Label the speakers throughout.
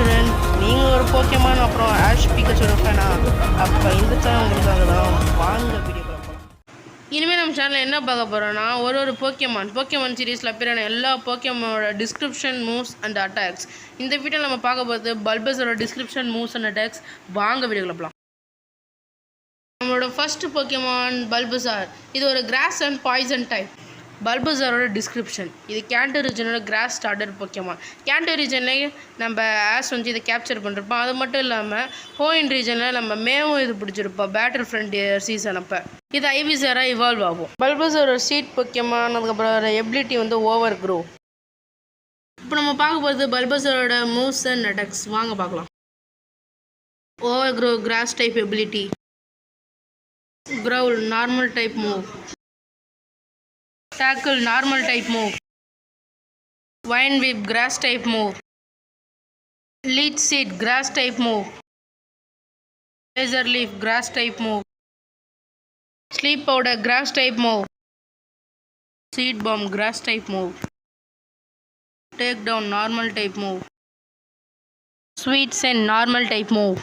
Speaker 1: Student, நீங்கள் ஒரு Pokemon அப்புறம் ஆஷ் பிகாச்சோட ஃபேனா? அப்போ இந்த சேனல் உங்களுக்காக தான். வாங்க வீடியோக்குள்ள போகலாம். இனிமேல் நம்ம சேனலில் என்ன பார்க்க போகிறோன்னா ஒரு போக்கேமான் சீரீஸில் அப்பியரான எல்லா போக்கேமானோட டிஸ்கிரிப்ஷன், மூவ்ஸ் அண்ட் அட்டாக்ஸ். இந்த வீடியோவில் நம்ம பார்க்க போகிறது பல்பஸோட டிஸ்கிரிப்ஷன், மூவ்ஸ் அண்ட் அட்டாக்ஸ். வாங்க வீடியோக்குள்ள போகலாம். நம்மளோட ஃபர்ஸ்ட் போக்கேமான் பல்பஸார். இது ஒரு கிராஸ் அண்ட் பாய்சன் டைப். பல்பஸாரோட டிஸ்கிரிப்ஷன்: இது கேண்டோ ரீஜனோட கிராஸ் ஸ்டார்டர் போக்கேமான். கேண்டோ ரீஜன்லேயே நம்ம ஆஸ் வந்து இதை கேப்சர் பண்ணிருப்போம். அது மட்டும் இல்லாமல் ஹோயின் ரீஜனில் நம்ம மேவும் இது பிடிச்சிருப்போம் பேட்டில் ஃப்ரண்டியர் சீசன் அப்போ. இது ஐவிசாராக இவால்வ் ஆகும். பல்பஸாரோட சீட் போக்கேமான். அதுக்கப்புறம் எபிலிட்டி வந்து ஓவர் க்ரோ. இப்போ நம்ம பார்க்க போகிறது பல்பஸாரோட மூவ்ஸ் அண்ட் அட்டாக்ஸ். வாங்க பார்க்கலாம். Over grow cross type ability. Growl normal type move. Tackle normal type move. Vine whip grass type move. Leech seed grass type move. Laser leaf grass type move. Sleep powder grass type move. Seed bomb grass type move. Take down normal type move. Sweet scent normal type move.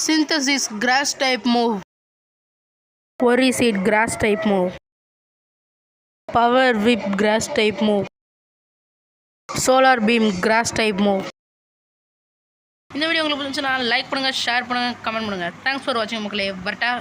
Speaker 1: Synthesis grass type move. Worry seed grass type move. Power whip grass type move. Solar beam grass type move. இந்த video உங்களுக்கு பிடிச்சிருந்தா like பண்ணுங்க, share பண்ணுங்க, comment பண்ணுங்க. Thanks for வாட்சிங் மக்களே. வரட்டா.